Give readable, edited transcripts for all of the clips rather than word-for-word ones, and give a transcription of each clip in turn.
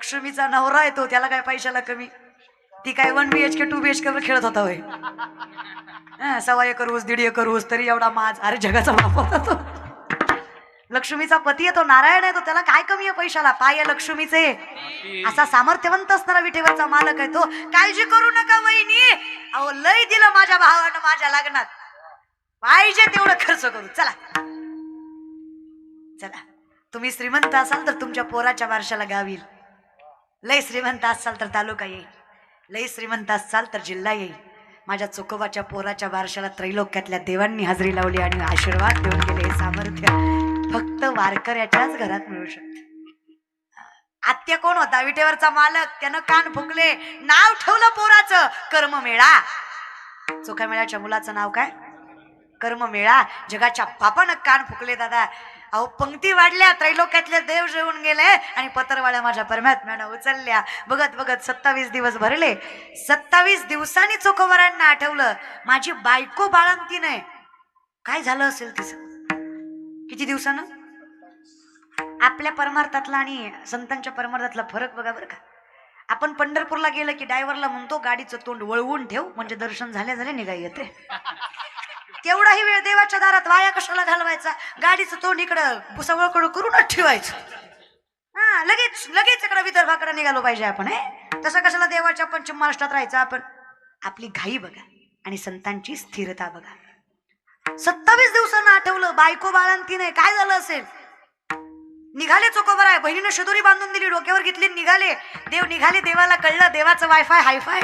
लक्ष्मीचा नवरा आहे तो, त्याला काय पैशाला कमी. ती काय 1 BHK 2 BHK वर खेळत होता होय. 1.25 एकर ऊस 1.5 एकर ऊस तरी एवढा माज. अरे जगाचा बाप होता तो. लक्ष्मीचा पती आहे तो, नारायण आहे तो, त्याला काय कमी आहे पैशाला. पाय लक्ष्मीचे. असा सामर्थ्यवंत असणारा विठेवरचा मालक आहे तो. काळजी करू नका वहिनी, अहो लय दिलं माझ्या भावानं माझ्या लग्नात, पाहिजे तेवढं खर्च करू. चला चला, तुम्ही श्रीमंत असाल तर तुमच्या पोराच्या वारशाला गाव येईल, लय श्रीमंत असाल तर तालुका येईल, लय श्रीमंत असाल तर जिल्हा येईल. माझ्या चोकोबाच्या पोराच्या वारशाला त्रैलोक्यातल्या देवांनी हजेरी लावली आणि आशीर्वाद देऊन गेले. हे सामर्थ्य फक्त वारकऱ्याच्याच घरात मिळू शकते. आत्या कोण होता? विटेवरचा मालक. त्यानं कान फुकले, नाव ठेवलं पोराचं कर्ममेळा. चोखामेळ्याच्या मुलाचं नाव काय? कर्ममेळा. जगाच्या बापानं कान फुकले दादा. अहो पंक्ती वाढल्या, त्रैलोक्यातले देव जेवून गेले आणि पत्रवाळ्या माझ्या परमात्म्यानं उचलल्या. बघत बघत 27 दिवस भरले. 27 दिवसांनी चोखोबारांना आठवलं माझी बायको बाळंती नाही. काय झालं असेल तिचं? किती दिवसानं? आपल्या परमार्थातला आणि संतांच्या परमार्थातला फरक बघा बरं का. आपण पंढरपूरला गेलं की ड्रायव्हरला म्हणतो गाडीचं तोंड वळवून ठेव, म्हणजे दर्शन झाले झाले निघा येते. तेवढाही वेळ देवाच्या दारात वाया कशाला घालवायचा? गाडीचं तोंड इकडं भुसावळकडं करूनच ठेवायचं. लगेच लगेच इकडं विदर्भाकडे निघालो पाहिजे आपण. तसं कशाला देवाच्या पंचम महाराष्ट्रात राहायचं आपण? आपली घाई बघा आणि संतांची स्थिरता बघा. 27 दिवसांना आठवलं बायको बाळंती नाही. काय झालं असेल? निघाले चोकोबाराय. बहिणीनं शदोरी बांधून दिली, डोक्यावर घेतली, निघाले. देव निघाले. देवाला कळलं देवाचं वायफाय हायफाय.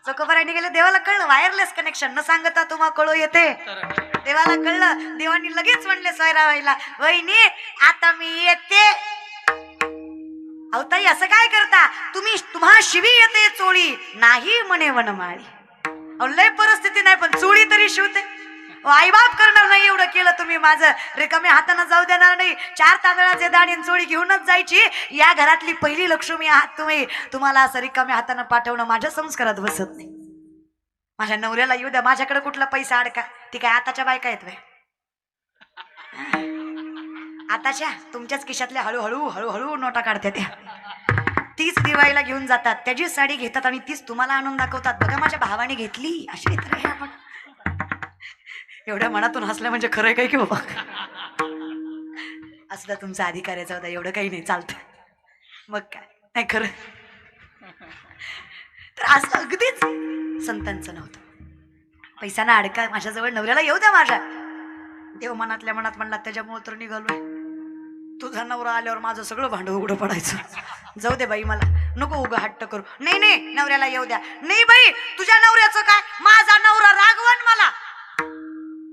चोकोबाराय निघाले, देवाला कळलं वायरलेस कनेक्शन, न सांगता तुम्हा कळो येते. देवाला कळलं. देवानी लगेच म्हणले सोयराबाईला, वहिनी आता मी येते. अहो ताई असं काय करता तुम्ही? तुम्हा शिवी येते चोळी नाही म्हणे वनमाळी. अहो लय परिस्थिती नाही पण चोळी तरी शिवते. आईबाप करणार नाही एवढं केलं तुम्ही माझं. रिकाम्या हाताने जाऊ देणार नाही. 4 तांदळाचे दाणे चोळी घेऊनच जायची. या घरातली पहिली लक्ष्मी आहात तुम्ही. तुम्हाला असं रिकाम्या हाताने पाठवणं माझ्या संस्कारात बसत नाही. माझ्या नवऱ्याला येऊ द्या. माझ्याकडे कुठला पैसा अडका. ती काय आताच्या बायका येत आताच्या तुमच्याच खिशातल्या हळूहळू हळूहळू नोटा काढते त्या. तीच दिवाळीला घेऊन जातात, त्याची साडी घेतात आणि तीच तुम्हाला आणून दाखवतात. बघा माझ्या भावाने घेतली अशी. तर आपण एवढ्या मनातून हसल्या म्हणजे खरंय काय की बाबा? असला तुमचा अधिकाराचा होता, एवढं काही नाही, चालतं. मग काय नाही खरं. तर असं अगदीच संतांचं नव्हतं. पैसा ना अडका माझ्याजवळ, नवऱ्याला येऊ द्या माझ्या. देव मनातल्या मनात म्हणला त्याच्यामुळे तर निघालोय. तुझा नवरा आल्यावर माझं सगळं भांड उघडं पडायचं. जाऊ दे बाई, मला नको उगा हट्ट करू. नाही नाही नवऱ्याला येऊ द्या. नाही बाई तुझ्या नवऱ्याचं काय? माझा नवरा रागवण मला.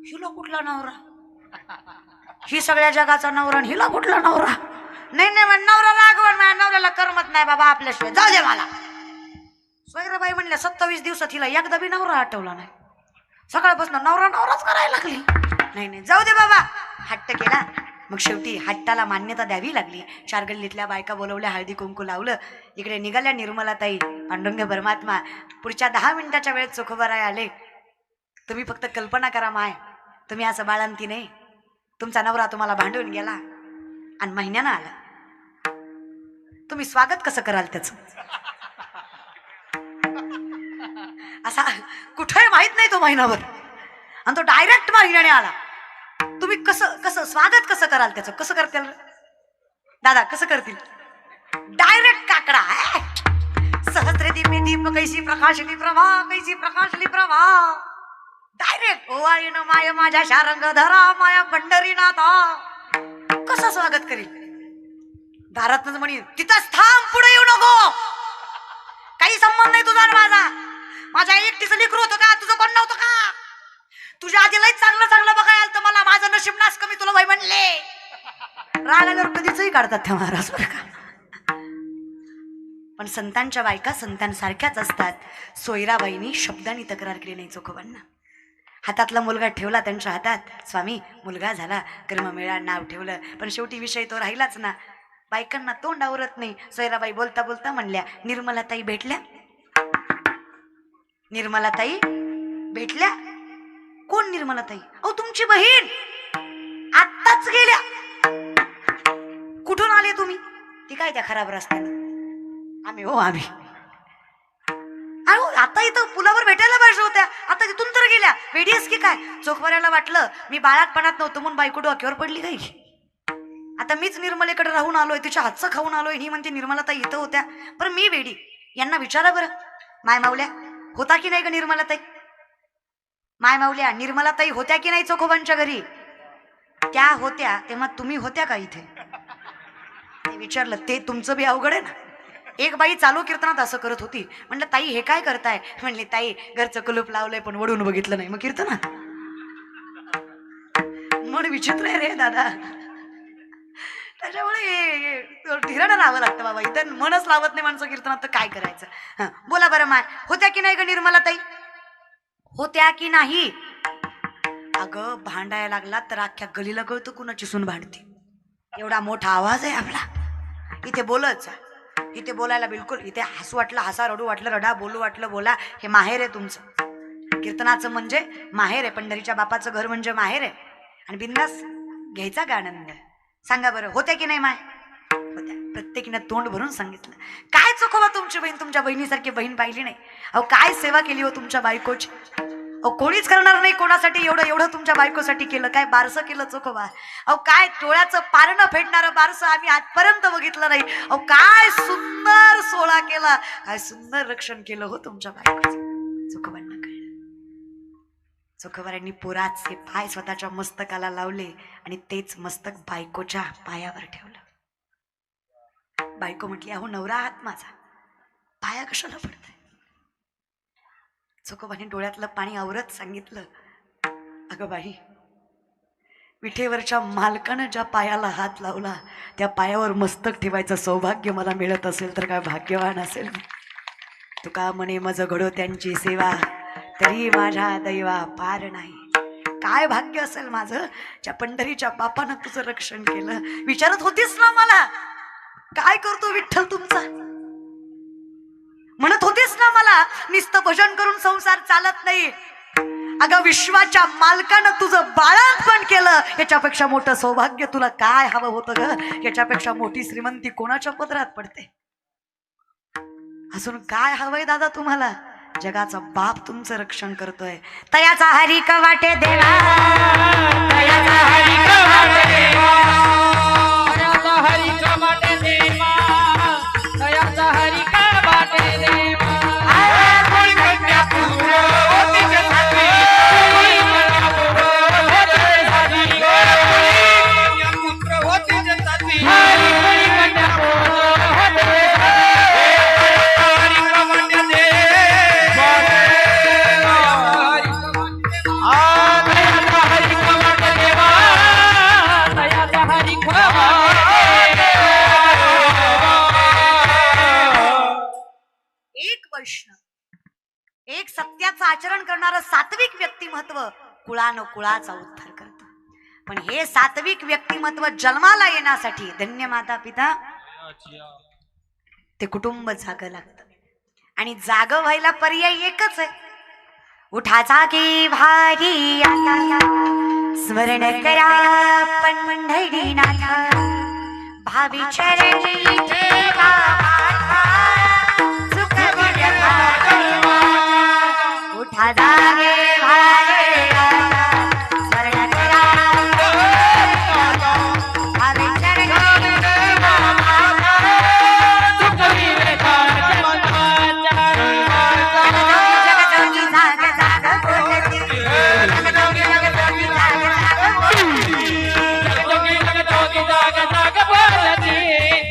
हिला कुठला नवरा? ही सगळ्या जगाचा नवरा, हिला कुठला नवरा? नाही नाही नवरा रागवण, माझ्या नवऱ्याला करमत नाही बाबा आपल्याशिवाय, जाऊ दे मला. सोयराबाई म्हणल्या 27 दिवसात हिला एकदा बी नवरा आठवला नाही. सकाळपासून नवरा नवराच करायला लागली. नाही नाही जाऊ दे बाबा. हट्ट केला. मग शेवटी हट्टाला मान्यता द्यावी लागली. 4 गल्लीतल्या बायका बोलवल्या, हळदी कुंकू लावलं. इकडे निघाल्या निर्मलाताई, पांडुरंग परमात्मा. पुढच्या 10 मिनिटाच्या वेळेत चोखोबाराय आले. तुम्ही फक्त कल्पना करा माय, तुम्ही असं बाळंती नाही, तुमचा नवरा तुम्हाला भांडून गेला आणि महिन्यानं आला. तुम्ही स्वागत कसं कराल त्याचं? असा कुठे माहित नाही तो महिनाभर, आणि तो डायरेक्ट महिन्याने आला. तुम्ही कसं कसं स्वागत कसं कराल त्याचं? कसं करतील दादा? कसं करतील? डायरेक्ट काकडा. सहस्र दीपे दीप कैसी प्रकाशली प्रभा, कैसी प्रकाशली प्रभा. डायरेक्ट ओवाळीनं माय माझ्या शारंग धरा, माया पंढरीनाथा. कसं स्वागत करील? दारातच म्हणे तिथंच थांब, पुढे येऊ नको, काही संबंध नाही तुझा माझा. माझ्या एकटीचं लेकरू होतं का? तुझं कोण नव्हतं का? तुझ्या आधी लई चांगलं चांगलं बघायला तर मला माझं नशीब नास कमी तुला भाई म्हणले. राग आल्यावर कधीचही काढतात त्या महाराज बरं का. पण संतांच्या बायका संतांसारख्याच असतात. सोयराबाईंनी शब्दांनी तक्रार केली नाही चोखोबांना. हातातला मुलगा ठेवला त्यांच्या हातात. स्वामी मुलगा झाला, कर्ममेळा नाव ठेवलं, पण शेवटी विषय तो राहिलाच ना. बायकांना तोंड आवरत नाही. सोयराबाई बोलता बोलता म्हणल्या, निर्मलाताई भेटल्या? निर्मलाताई भेटल्या? कोण निर्मलाताई? अहो तुमची बहीण आत्ताच गेल्या. कुठून आले तुम्ही? ती काय त्या खराब रस्त्याने. आम्ही अहो आता इथं पुलावर भेटायला पाहिजे होत्या, आता तिथून तर गेल्या. वेडीस की काय? चोखवाऱ्याला वाटलं मी बाळातपणात नव्हतं म्हणून बायको डोक्यावर पडली काही. आता मीच निर्मलेकडे राहून आलोय, तिच्या हातचं खाऊन आलोय. ही म्हणते निर्मलाताई इथं होत्या. पण मी वेडी. यांना विचारा बरं, माय मावल्या होता की नाही ग निर्मलाताई? माय मावल्या निर्मलाताई होत्या की नाही चोखोबांच्या घरी? त्या होत्या तेव्हा तुम्ही होत्या का इथे? विचारलं. ते तुमचं बी अवघड आहे ना. एक बाई चालू कीर्तनात असं करत होती. म्हणलं ताई हे काय करताय? म्हणले ताई घरचं कुलूप लावलंय पण वडून बघितलं नाही. मग कीर्तनात मन विचित्र आहे रे दादा. त्याच्यामुळे धीरानं राहावं लागतं बाबा. इथं मनच लावत नाही माणसं कीर्तनात तर काय करायचं. हा बोला बरं माय, होत्या की नाही ग निर्मलाताई? होत्या की नाही? अगं भांडायला लागला तर अख्ख्या गलीला कळतं कुणाची सून भांडते. एवढा मोठा आवाज आहे आपला. इथे बोलच, इथे बोलायला बिलकुल. इथे हसू वाटलं हसा, रडू वाटलं रडा, बोलू वाटलं बोला. हे माहेर आहे तुमचं. कीर्तनाचं म्हणजे माहेर आहे. पंढरीच्या बापाचं घर म्हणजे माहेर आहे. आणि बिंदास घ्यायचा का आनंद. सांगा बरं होत्या की नाही माय? होत्या. प्रत्येकीनं तोंड भरून सांगितलं. काय चुकवा तुमची बहीण तुमच्या बहिणीसारखी बहीण पाहिली नाही. अहो काय सेवा केली हो तुमच्या बायकोची. अहो कोणीच करणार नाही कोणासाठी एवढं एवढं तुमच्या बायकोसाठी केलं. काय बारसं केलं चोखोबा. अहो काय डोळ्याचं पारणं फेडणारं बारसं आम्ही आजपर्यंत बघितलं नाही. अहो काय सुंदर सोहळा केला, काय सुंदर रक्षण केलं हो तुमच्या बायकोचं. चोखोबांना कळलं. चोखोबाऱ्यांनी पोराचे पाय स्वतःच्या मस्तकाला लावले आणि तेच मस्तक बायकोच्या पायावर ठेवलं. बायको म्हटली अहो नवरा आहात माझा, पाया कशाला पडताय? चोखोबाने डोळ्यातलं पाणी आवरत सांगितलं अगं बाई, विठेवरच्या मालकानं ज्या पायाला हात लावला त्या पायावर मस्तक ठेवायचं सौभाग्य मला मिळत असेल तर काय भाग्यवान असेल. तुका म्हणे मज घडो त्यांची सेवा, तरी माझ्या दैवा पार नाही. काय भाग्य असेल माझं, ज्या पंढरीच्या बापानं तुझं रक्षण केलं. विचारत होतीस ना मला काय करतो विठ्ठल तुमचा, म्हणत होतीस ना मला नुसतं भजन करून संसार चालत नाही. अगं विश्वाच्या मालकानं तुझं बाळंतपण केलं, याच्यापेक्षा मोठं सौभाग्य तुला काय हवं होतं ग? याच्यापेक्षा मोठी श्रीमंती कोणाच्या पदरात पडते? अजून काय हवंय दादा तुम्हाला? जगाचा बाप तुमचं रक्षण करतोय. तयाचा हरी का वाटे देवा, तयाचा हरी का वाटे देवा, तयाचा हरी का वाटे देवा, तयाचा हरी का वाटे देवा. एक सत्याचं आचरण करणारं सात्विक व्यक्तिमत्व कुळानं कुळाचा उद्धार करतं. पण हे सात्विक व्यक्तिमत्व जन्माला येण्यासाठी धन्य माता पिता ते कुटुंब जागं लागतं. आणि जागं व्हायला पर्याय एकच आहे. उठा जागे भारी स्मरण करा पंढरीनाथा, भावी चरणी ठेवा उठा जागे भारे स्मरण करा भावी चरणी जगजोगी जाग जाग बोलती, जगजोगी जाग जाग बोलती, जगजोगी जाग जाग बोलती,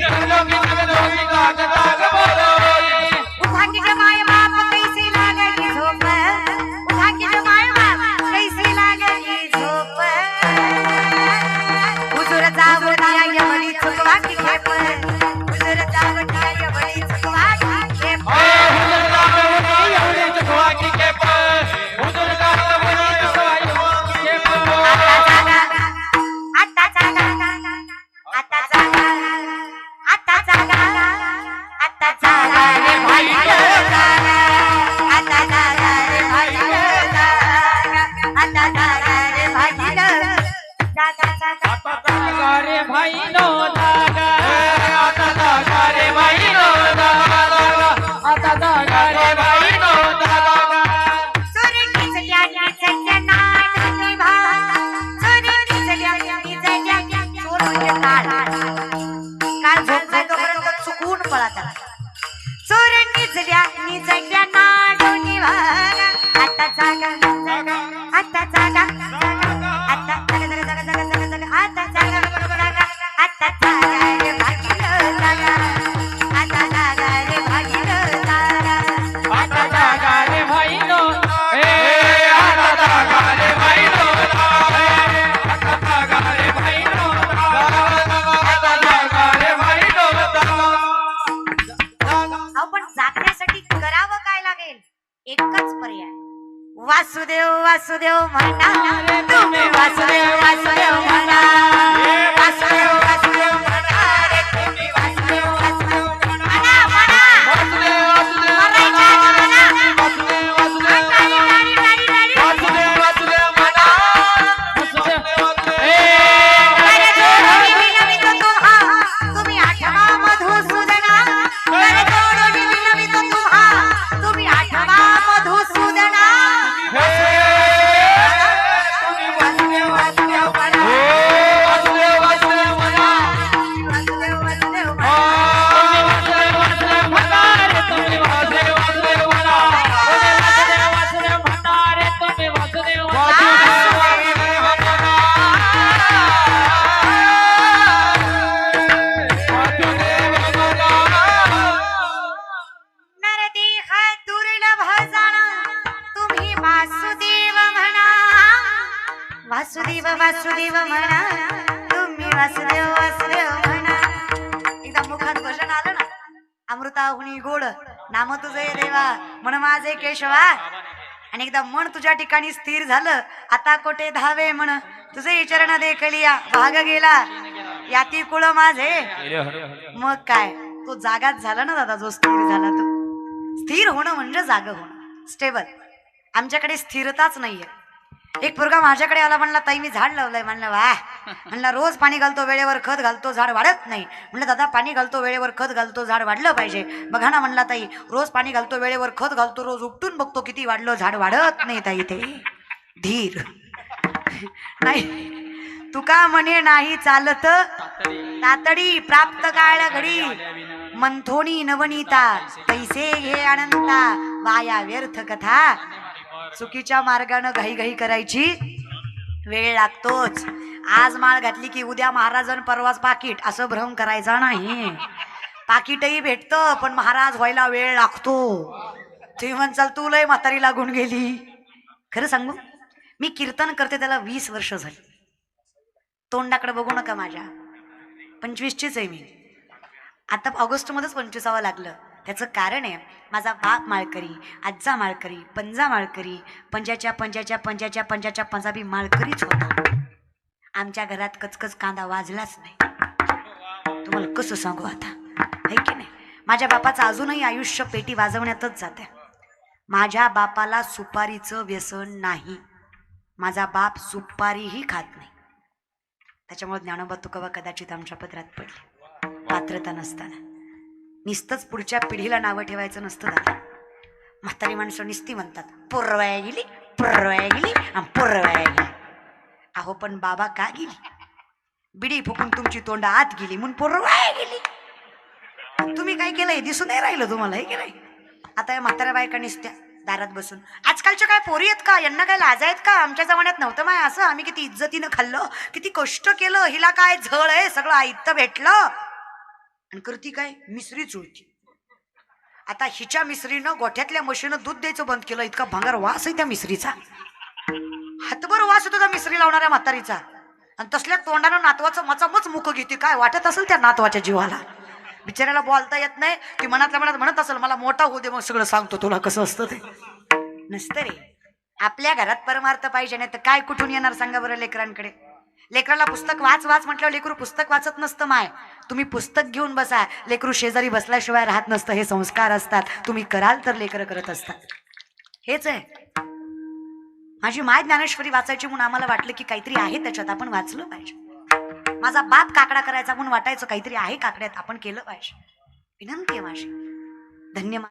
जगजोगी जाग पळा त्याला. चोर निजल्या नाडोनी वागा, आता जागा आता जागा आता जागा जागा जागा जागा जागा आता जागा जागा आता जागा रे भागील जागा, आता जागा रे भागील जागा, आता जागा रे भाईनो, आता जागा रे भाईनो, आता जागा रे भाईनो, आता जागा रे भाईनो. आपण जागण्यासाठी करावं काय लागेल? एकच पर्याय, वासुदेव वासुदेव म्हणा, तुम्ही वासुदेव वासुदेव म्हणा, वासुदेव वासुदेव म्हणा रे तुम्ही वासुदेव वासुदेव म्हणा, म्हणा वासुदेव वासुदेव म्हणायचं आहे म्हणा. वासुदेव वासुदेव गाडी, गाडी, गाडी, गाडी. वासुदेव वासुदेव म्हणा, अरे जोडोनी विनवितो तुम्हा, तुम्ही आठवा मधुसूदना, अरे जोडोनी विनवितो तुम्हा, तुम्ही आठवा मधुसूदना. तुम्ही वासुदेव वासुदेव म्हणा, वासुदेव वासुदेव म्हणा, वासुदेव वासुदेव तुम्ही म्हणा. वासुदेव वासुदेव म्हणा रे, तुम्ही वासुदेव वासुदेव म्हणा, वासुदेव वासुदेव म्हणा रे, तुम्ही वासुदेव नरदेह दुर्लभ जाणा, तुम्ही वासुदेव म्हणा, वासुदेव वासुदेव म्हणा, तुम्ही वासुदेव वासुदेव म्हणा. एकदा मुखात भजन आलं ना, अमृताहुनी गोड नाम तुझे देवा म्हण माझे केशवा, आणि एकदा मन तुझ्या ठिकाणी स्थिर झालं, आता कोठे धावे म्हण तुझे चरण देखलिया, भाग गेला याती कुळ माझे. मग काय, तो जागाच झाला ना दादा, जो स्थिर झाला तो. स्थिर होणं म्हणजे जाग होणं, स्टेबल. आमच्याकडे स्थिरताच नाहीये. एक पोरगा माझ्याकडे आला, म्हणला ताई मी झाड लावलंय. म्हणलं वा. म्हणला रोज पाणी घालतो, वेळेवर खत घालतो, झाड वाढत नाही. म्हणलं दादा पाणी घालतो, वेळेवर खत घालतो, झाड वाढलं पाहिजे. बघा ना म्हणला ताई, रोज पाणी घालतो, वेळेवर खत घालतो, रोज उपटून बघतो किती वाढलं, झाड वाढत नाही ताई. ते धीर नाही. तुका म्हणे नाही चालत तातडी, प्राप्त काळ घडी मंथोनी नवनीता, पैसे घे अनंता, वाया व्यर्थ कथा. चुकीच्या मार्गानं घाई करायची वेळ लागतोच. आज माळ घातली की उद्या महाराजन परवाच पाकिट, असं भ्रम करायचा नाही. पाकिटही भेटतं, पण महाराज व्हायला वेळ लागतो. तुम्ही म्हणसाल तू लय म्हातारी लागून गेली. खरं सांगू, मी कीर्तन करते त्याला 20 वर्ष झाली. तोंडाकडे बघू नका माझ्या, 25चीच आहे मी. आता ऑगस्टमध्येच 25वां लागलं. त्याचं कारण आहे, माझा बाप माळकरी, आज्जा माळकरी, पंजा माळकरी, पंजाच्या पंजाच्या पंजाच्या पंजाच्या पंजाबी माळकरीच होता. आमच्या घरात कचकच कांदा वाजलाच नाही. तुम्हाला कसं सांगू आता, आहे की नाही. माझ्या बापाचं अजूनही आयुष्य पेटी वाजवण्यातच जाते. माझ्या बापाला सुपारीचं व्यसन नाही. माझा बाप सुपारीही खात नाही. त्याच्यामुळे ज्ञानोबा तुकोबा कदाचित आमच्या पदरात पडले, पात्रता नसताना. निस्तच पुढच्या पिढीला नावं ठेवायचं नसतं दादा. म्हातारी माणसं निस्ती म्हणतात पुरवाया गेली, पुरवाया गेली आणि पुरवाया गेली. अहो पण बाबा का गेली? बिडी फुकून तुमची तोंड आत गेली म्हणून पुरवाया गेली. तुम्ही काय केलंय दिसून नाही राहिलं तुम्हाला, हे की नाही. आता या म्हाताऱ्या बायका निसत्या दारात बसून. आजकालच्या काय पोरी आहेत का, यांना काय लाज आहेत का? आमच्या जमान्यात नव्हतं माय असं. आम्ही किती इज्जतीनं खाल्लं, किती कष्ट केलं. हिला काय झळ आहे, सगळं आयत्त भेटलं. आणि करती काय, मिसरी चुळती. आता हिच्या मिसरीनं गोठ्यातल्या म्हशीनं दूध द्यायचं बंद केलं. इतका भंगार वास आहे त्या मिसरीचा, हातभर वास होतो त्या मिसरी लावणाऱ्या म्हातारीचा. आणि तसल्या तोंडानं नातवाचं मचामच मुख घेते. काय वाटत असेल त्या नातवाच्या जीवाला. बिचाऱ्याला बोलता येत नाही, ती मनातल्या मनात म्हणत असेल मला मोठा होऊ दे मग सगळं सांगतो तुला कसं असतं ते. नसतं रे. आपल्या घरात परमार्थ पाहिजे, नाही तर काय कुठून येणार सांगा बरं लेकरांकडे. लेकराला पुस्तक वाच वाच म्हटल्यावर लेकरू पुस्तक वाचत नसतं माय. तुम्ही पुस्तक घेऊन बसा, लेकरू शेजारी बसल्याशिवाय राहत नसतं. हे संस्कार असतात, तुम्ही कराल तर लेकरं करत असतात. हेच आहे. माझी माय ज्ञानेश्वरी वाचायची म्हणून आम्हाला वाटलं की काहीतरी आहे त्याच्यात, आपण वाचलं पाहिजे. माझा बाप काकडा करायचा म्हणून वाटायचं काहीतरी आहे काकड्यात, आपण केलं पाहिजे. विनंती आहे माझी. धन्यवाद.